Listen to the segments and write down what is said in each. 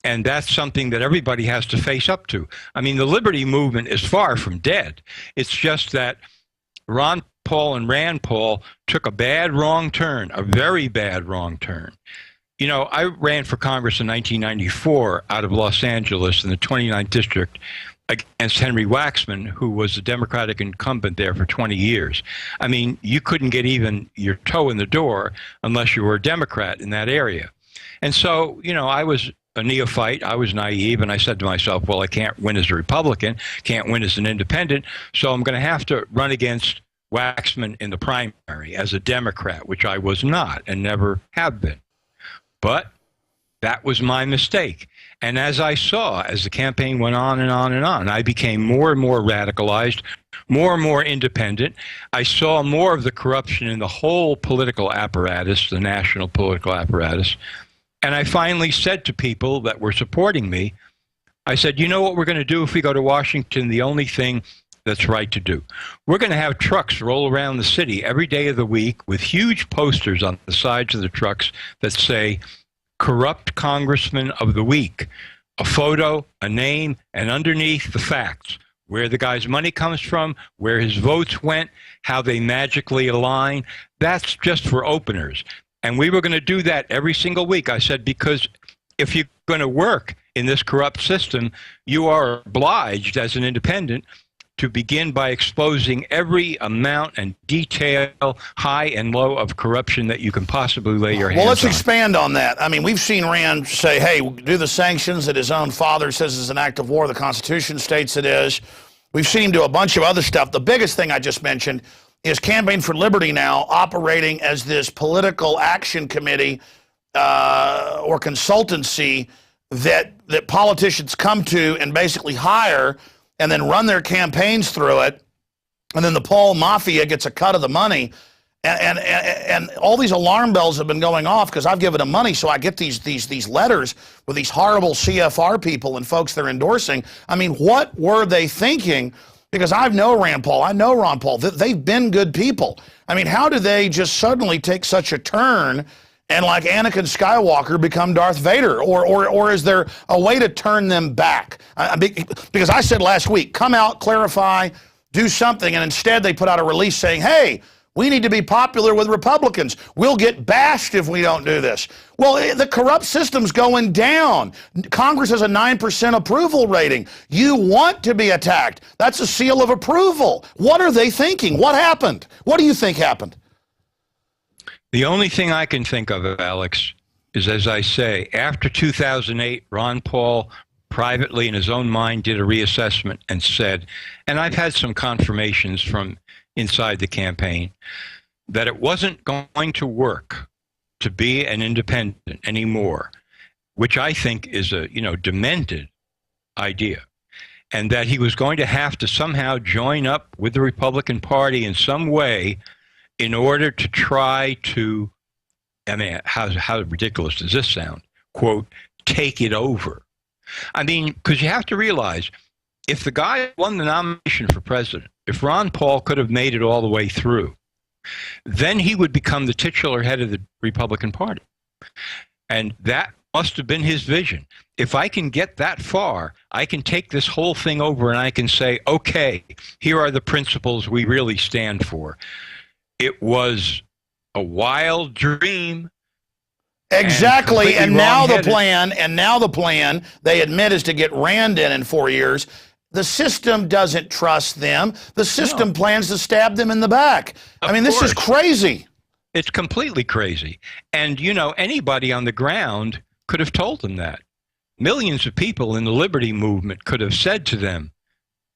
And that's something that everybody has to face up to. I mean, the liberty movement is far from dead. It's just that Ron Paul and Rand Paul took a bad wrong turn, a very bad wrong turn. You know, I ran for Congress in 1994 out of Los Angeles in the 29th District against Henry Waxman, who was a Democratic incumbent there for 20 years. I mean, you couldn't get even your toe in the door unless you were a Democrat in that area. And so, you know, I was a neophyte. I was naive, and I said to myself, well, I can't win as a Republican, can't win as an independent, so I'm going to have to run against Waxman in the primary as a Democrat, which I was not and never have been. But that was my mistake. And as I saw, as the campaign went on and on and on, I became more and more radicalized, more and more independent. I saw more of the corruption in the whole political apparatus, the national political apparatus. And I finally said to people that were supporting me, I said, you know what we're going to do if we go to Washington? The only thing that's right to do. We're going to have trucks roll around the city every day of the week with huge posters on the sides of the trucks that say, corrupt congressman of the week, a photo, a name, and underneath the facts, where the guy's money comes from, where his votes went, how they magically align. That's just for openers. And we were going to do that every single week. I said, because if you're going to work in this corrupt system, you are obliged as an independent to begin by exposing every amount and detail, high and low, of corruption that you can possibly lay your hands on. Well, let's expand on that. I mean, we've seen Rand say, hey, do the sanctions that his own father says is an act of war. The Constitution states it is. We've seen him do a bunch of other stuff. The biggest thing I just mentioned is Campaign for Liberty now operating as this political action committee or consultancy that politicians come to and basically hire and then run their campaigns through it, and then the Paul Mafia gets a cut of the money, and all these alarm bells have been going off because I've given them money, so I get these letters with these horrible CFR people and folks they're endorsing. I mean, what were they thinking? Because I know Rand Paul, I know Ron Paul, they've been good people. I mean, how do they just suddenly take such a turn and, like Anakin Skywalker, become Darth Vader? Or is there a way to turn them back? Because I said last week, come out, clarify, do something, and instead they put out a release saying, hey, we need to be popular with Republicans. We'll get bashed if we don't do this. Well, the corrupt system's going down. Congress has a 9% approval rating. You want to be attacked. That's a seal of approval. What are they thinking? What happened? What do you think happened? The only thing I can think of, Alex, is, as I say, after 2008, Ron Paul privately in his own mind did a reassessment and said, and I've had some confirmations from inside the campaign, that it wasn't going to work to be an independent anymore, which I think is a, demented idea, and that he was going to have to somehow join up with the Republican Party in some way in order to try to, I mean, how ridiculous does this sound? Quote, take it over. I mean, because you have to realize, if the guy won the nomination for president, if Ron Paul could have made it all the way through, then he would become the titular head of the Republican Party. And that must have been his vision. If I can get that far, I can take this whole thing over and I can say, okay, here are the principles we really stand for. It was a wild dream. Exactly, and now the plan, they admit, is to get Rand in 4 years. The system doesn't trust them. The system plans to stab them in the back. I mean, this is crazy. It's completely crazy. And, anybody on the ground could have told them that. Millions of people in the liberty movement could have said to them,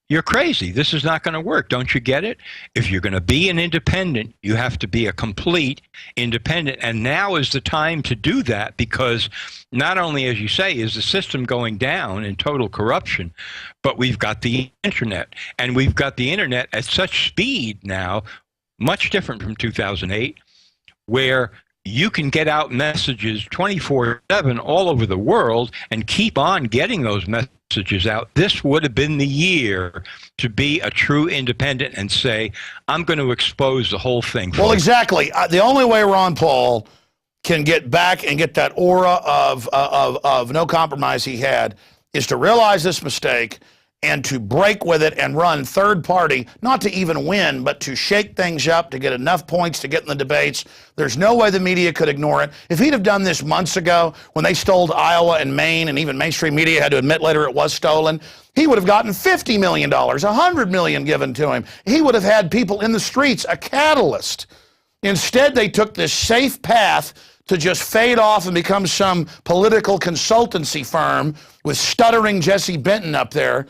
you're crazy. This is not going to work. Don't you get it? If you're going to be an independent, you have to be a complete independent. And now is the time to do that, because not only, as you say, is the system going down in total corruption, but we've got the internet. And we've got the internet at such speed now, much different from 2008, where you can get out messages 24/7 all over the world and keep on getting those messages out. This would have been the year to be a true independent and say, I'm going to expose the whole thing. Well, exactly. The only way Ron Paul can get back and get that aura of no compromise he had is to realize this mistake and to break with it and run third party, not to even win, but to shake things up, to get enough points to get in the debates. There's no way the media could ignore it. If he'd have done this months ago when they stole Iowa and Maine, and even mainstream media had to admit later it was stolen, he would have gotten $50 million, $100 million given to him. He would have had people in the streets, a catalyst. Instead, they took this safe path to just fade off and become some political consultancy firm with stuttering Jesse Benton up there.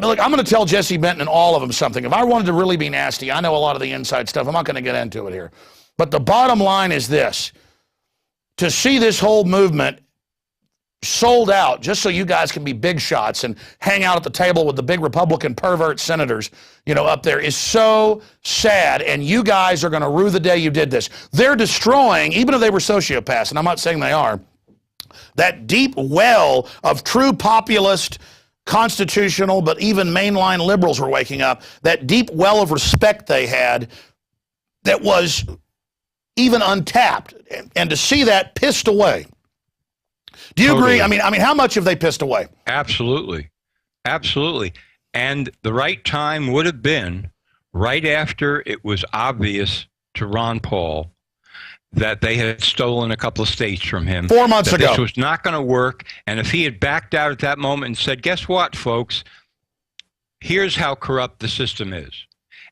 Look, I'm going to tell Jesse Benton and all of them something. If I wanted to really be nasty, I know a lot of the inside stuff. I'm not going to get into it here. But the bottom line is this. To see this whole movement sold out just so you guys can be big shots and hang out at the table with the big Republican pervert senators, you know, up there is so sad, and you guys are going to rue the day you did this. They're destroying, even if they were sociopaths, and I'm not saying they are, that deep well of true populist, constitutional, but even mainline liberals were waking up, that deep well of respect they had that was even untapped, and to see that pissed away. Do you agree? I mean, how much have they pissed away? Absolutely. Absolutely. And the right time would have been right after it was obvious to Ron Paul that they had stolen a couple of states from him. 4 months ago. This was not going to work. And if he had backed out at that moment and said, guess what, folks? Here's how corrupt the system is.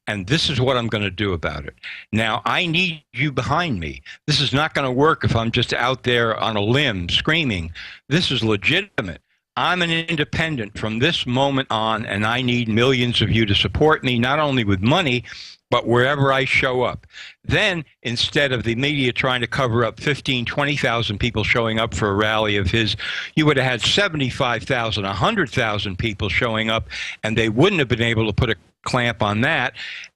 And this is what I'm going to do about it. Now, I need you behind me. This is not going to work if I'm just out there on a limb screaming. This is legitimate. I'm an independent from this moment on, and I need millions of you to support me, not only with money, but wherever I show up. Then, instead of the media trying to cover up 15, 20,000 people showing up for a rally of his, you would have had 75,000, 100,000 people showing up, and they wouldn't have been able to put a clamp on that.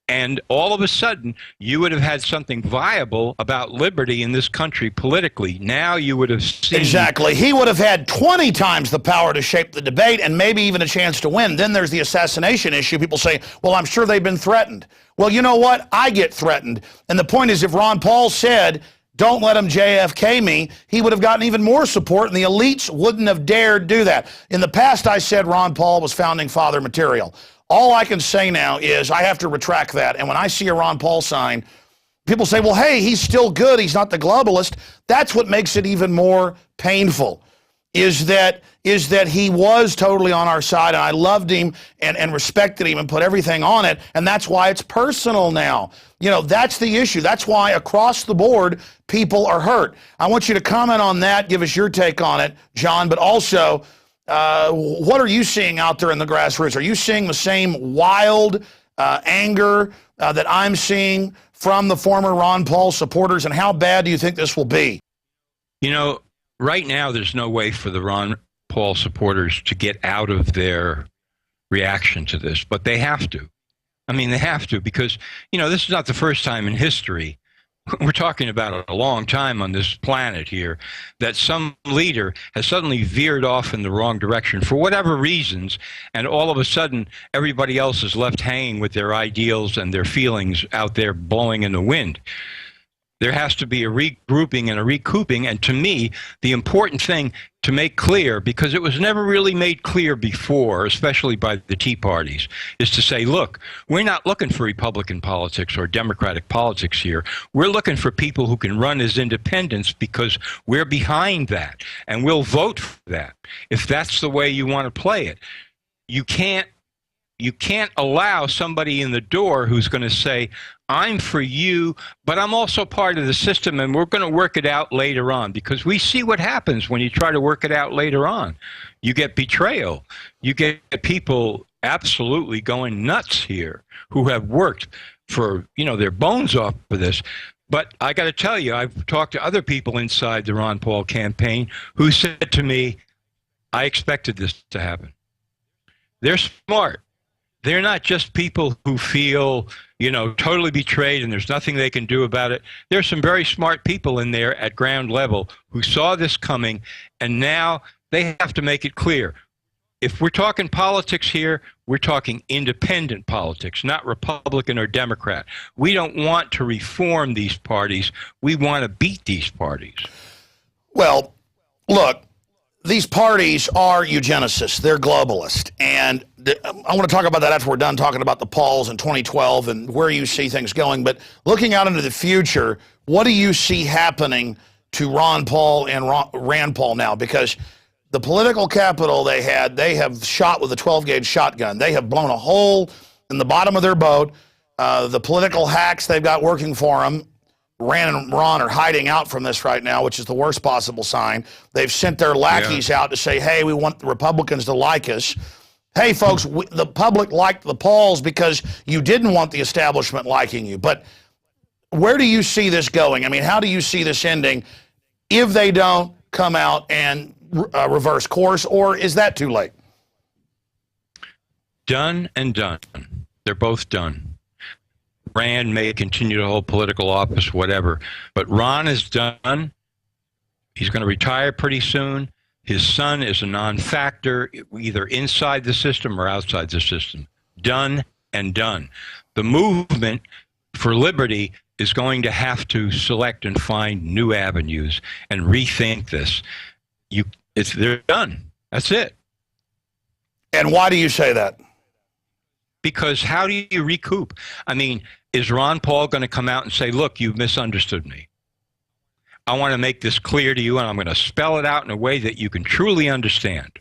And all of a sudden, you would have had something viable about liberty in this country politically. Now you would have seen... Exactly. He would have had 20 times the power to shape the debate and maybe even a chance to win. Then there's the assassination issue. People say, well, I'm sure they've been threatened. Well, you know what? I get threatened. And the point is, if Ron Paul said, don't let him JFK me, he would have gotten even more support, and the elites wouldn't have dared do that. In the past, I said Ron Paul was founding father material. All I can say now is I have to retract that. And when I see a Ron Paul sign, people say, well, hey, he's still good. He's not the globalist. That's what makes it even more painful, is that he was totally on our side, and I loved him and respected him and put everything on it. And that's why it's personal now. You know, that's the issue. That's why across the board, people are hurt. I want you to comment on that. Give us your take on it, John, but also... what are you seeing out there in the grassroots? Are you seeing the same wild anger that I'm seeing from the former Ron Paul supporters, and how bad do you think this will be? You know, right now there's no way for the Ron Paul supporters to get out of their reaction to this, but they have to. I mean, they have to, because, you know, this is not the first time in history. We're talking about a long time on this planet here, that some leader has suddenly veered off in the wrong direction for whatever reasons, and all of a sudden everybody else is left hanging with their ideals and their feelings out there blowing in the wind. There has to be a regrouping and a recouping, and to me, the important thing to make clear, because it was never really made clear before, especially by the Tea Parties, is to say, look, we're not looking for Republican politics or Democratic politics here. We're looking for people who can run as independents because we're behind that, and we'll vote for that, if that's the way you want to play it. You can't allow somebody in the door who's going to say, I'm for you, but I'm also part of the system, and we're going to work it out later on, because we see what happens when you try to work it out later on. You get betrayal. You get people absolutely going nuts here who have worked for, you know, their bones off for this. But I got to tell you, I've talked to other people inside the Ron Paul campaign who said to me, I expected this to happen. They're smart. They're not just people who feel, you know, totally betrayed and there's nothing they can do about it. There's some very smart people in there at ground level who saw this coming, and now they have to make it clear. if we're talking politics here, we're talking independent politics, not Republican or Democrat. We don't want to reform these parties. We want to beat these parties. Well, look, these parties are eugenicists. They're globalist. And I want to talk about that after we're done talking about the polls in 2012 and where you see things going. But looking out into the future, what do you see happening to Ron Paul and Rand Paul now? Because the political capital they have shot with a 12-gauge shotgun. They have blown a hole in the bottom of their boat. The political hacks they've got working for them, Rand and Ron, are hiding out from this right now, which is the worst possible sign. They've sent their lackeys out to say, hey, we want the Republicans to like us. Hey, folks, the public liked the Pauls because you didn't want the establishment liking you. But where do you see this going? I mean, how do you see this ending if they don't come out and reverse course, or is that too late? Done and done. They're both done. Rand may continue to hold political office, whatever, but Ron is done. He's going to retire pretty soon. His son is a non-factor, either inside the system or outside the system. Done and done. The movement for liberty is going to have to select and find new avenues and rethink this. They're done. That's it. And why do you say that? Because how do you recoup? I mean, is Ron Paul going to come out and say, look, you've misunderstood me. I want to make this clear to you, and I'm going to spell it out in a way that you can truly understand.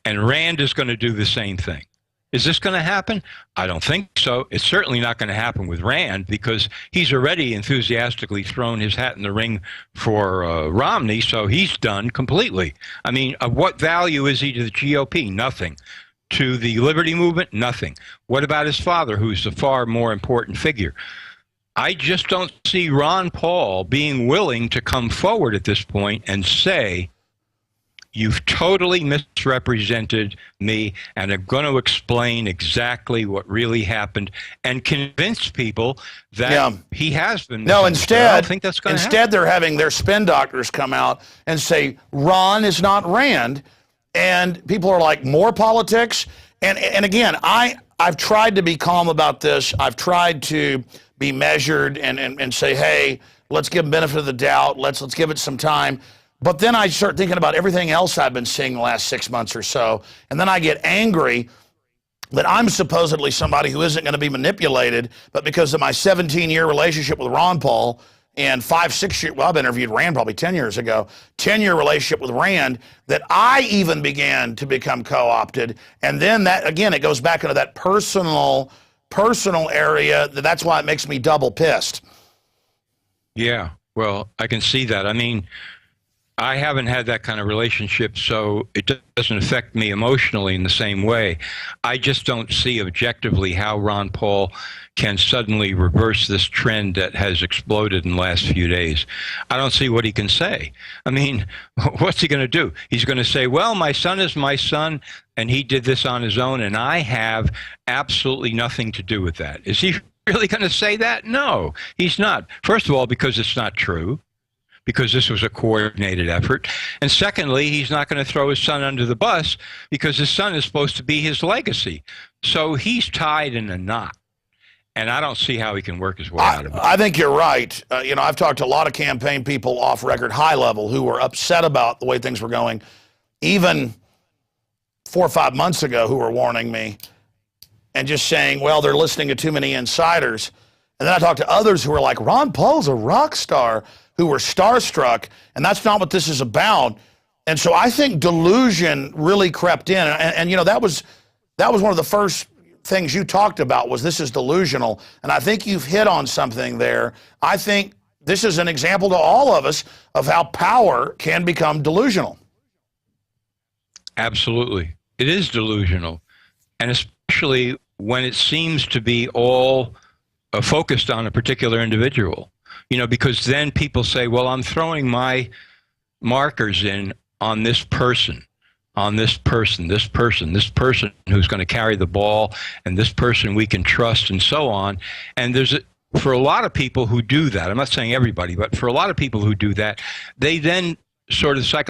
And Rand is going to do the same thing. Is this going to happen? I don't think so. It's certainly not going to happen with Rand, because he's already enthusiastically thrown his hat in the ring for Romney, so he's done completely. I mean, of what value is he to the GOP? Nothing. To the liberty movement? Nothing. What about his father, who's a far more important figure? I just don't see Ron Paul being willing to come forward at this point and say, you've totally misrepresented me, and I'm going to explain exactly what really happened and convince people that he has been. No, instead, I don't think that's going to happen. They're having their spin doctors come out and say, Ron is not Rand. And people are like, more politics? And again, I've tried to be calm about this. I've tried to be measured and say, hey, let's give them benefit of the doubt. Let's give it some time. But then I start thinking about everything else I've been seeing the last 6 months or so. And then I get angry that I'm supposedly somebody who isn't going to be manipulated, but because of my 17-year relationship with Ron Paul and 5-6 years, well, I've interviewed Rand probably 10 years ago, 10-year relationship with Rand, that I even began to become co-opted. And then that, again, it goes back into that personal area. That's why it makes me double pissed. Yeah, well, I can see that. I mean, I haven't had that kind of relationship, so it doesn't affect me emotionally in the same way. I just don't see objectively how Ron Paul can suddenly reverse this trend that has exploded in the last few days. I don't see what he can say. I mean, what's he going to do? He's going to say, well, my son is my son, and he did this on his own, and I have absolutely nothing to do with that. Is he really going to say that? No, he's not. First of all, because it's not true, because this was a coordinated effort. And secondly, he's not going to throw his son under the bus, because his son is supposed to be his legacy. So he's tied in a knot. And I don't see how he can work his way out of it. I think you're right. I've talked to a lot of campaign people off record, high level, who were upset about the way things were going, even 4 or 5 months ago, who were warning me and just saying, well, they're listening to too many insiders. And then I talked to others who were like, Ron Paul's a rock star, who were starstruck, and that's not what this is about. And so I think delusion really crept in. And that was one of the first things you talked about, was this is delusional. And I think you've hit on something there. I think this is an example to all of us of how power can become delusional. Absolutely. It is delusional. And especially when it seems to be all focused on a particular individual. Because then people say, well, I'm throwing my markers in on this person, this person who's going to carry the ball, and this person we can trust, and so on. And for a lot of people who do that, I'm not saying everybody, but for a lot of people who do that, they then sort of